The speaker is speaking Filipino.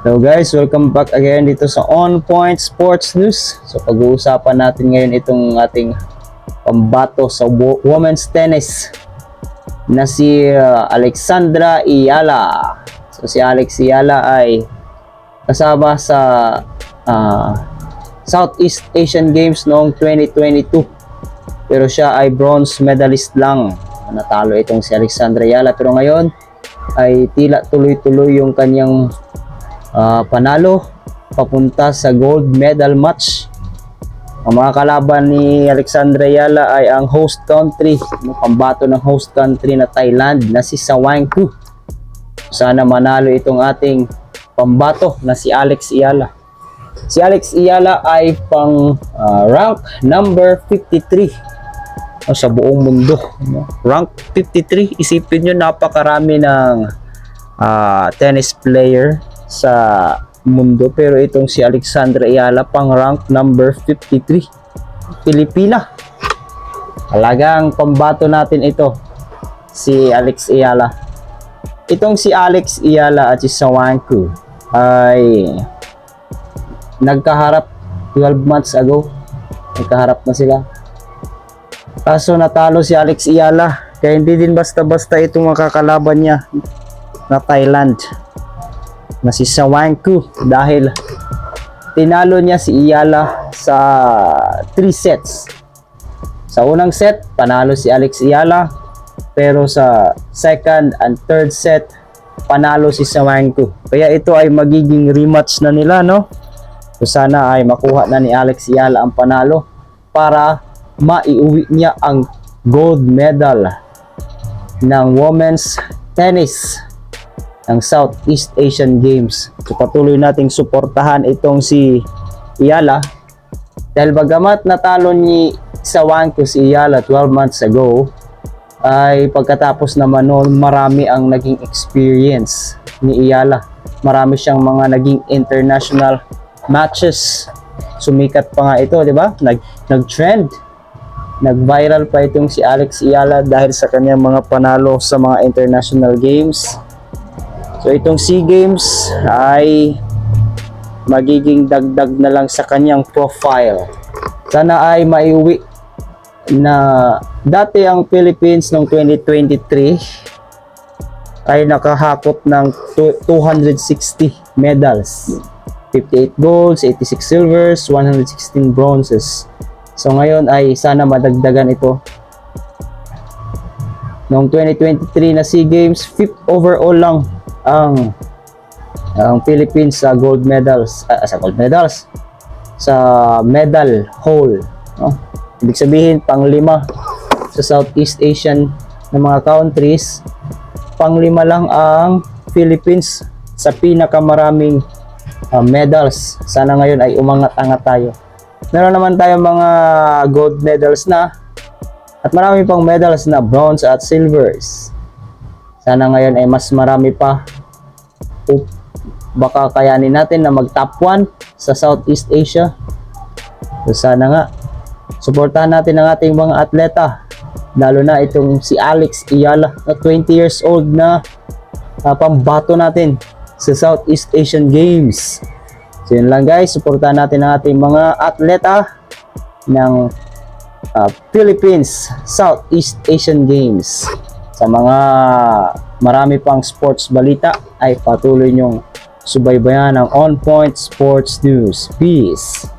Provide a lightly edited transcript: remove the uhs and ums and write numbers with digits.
Hello guys, welcome back again dito sa On Point Sports News. So pag-uusapan natin ngayon itong ating pambato sa women's tennis na si Alexandra Iyala. So si Alex Iyala ay kasama sa Southeast Asian Games noong 2022. Pero siya ay bronze medalist lang. Natalo itong si Alexandra Iyala, pero ngayon ay tila tuloy-tuloy yung kanyang panalo papunta sa gold medal match. Ang mga kalaban ni Alexandra Iyala ay ang host country, pambato ng host country na Thailand na si Sawangku. Sana manalo itong ating pambato na si Alex Iyala. Si Alex Iyala ay pang rank number 53 sa buong mundo. Rank 53, isipin nyo, napakarami ng tennis player sa mundo, pero itong si Alexandra Iyala pang rank number 53, Pilipina. Talagang pambato natin ito, si Alex Iyala. Itong si Alex Iyala at si Sawangku ay nagkaharap 12 months ago. Nagkaharap na sila, kaso natalo si Alex Iyala, kaya hindi din basta-basta itong makakalaban niya na Thailand na si Sawangku, dahil tinalo niya si Iyala sa 3 sets. Sa unang set, panalo si Alex Iyala, pero sa second and third set, panalo si Sawangku. Kaya ito ay magiging rematch na nila, no? So sana ay makuha na ni Alex Iyala ang panalo para maiuwi niya ang gold medal ng women's tennis ng Southeast Asian Games. So patuloy nating suportahan itong si Iyala, dahil bagamat natalo ni Sawangku si Iyala 12 months ago, ay pagkatapos naman noon marami ang naging experience ni Iyala. Marami siyang mga naging international matches. Sumikat pa nga ito, di ba? Nag-trend, nag-viral pa itong si Alex Iyala dahil sa kanyang mga panalo sa mga international games. So itong SEA Games ay magiging dagdag na lang sa kanyang profile. Sana ay maiuwi na dati ang Philippines noong 2023 ay nakahakot ng 260 medals. 58 golds, 86 silvers, 116 bronzes. So ngayon ay sana madagdagan ito. Noong 2023 na SEA Games, 5th overall lang ang Philippines sa gold medals, sa medal haul, no? Ibig sabihin pang-5 sa Southeast Asian na mga countries, pang-5 lang ang Philippines sa pinakamaraming medals. Sana ngayon ay umangat-angat tayo. Meron naman tayo mga gold medals na, at marami pang medals na bronze at silvers. Sana ngayon ay mas marami pa. Baka kayanin natin na mag top 1 sa Southeast Asia. So sana nga, suportahan natin ang ating mga atleta, lalo na itong si Alex Iyala na 20 years old na pambato natin sa Southeast Asian Games. So yun lang guys, suportahan natin ang ating mga atleta ng Philippines Southeast Asian Games. Sa mga marami pang sports balita ay patuloy nyong subaybayan ang On Point Sports News. Peace!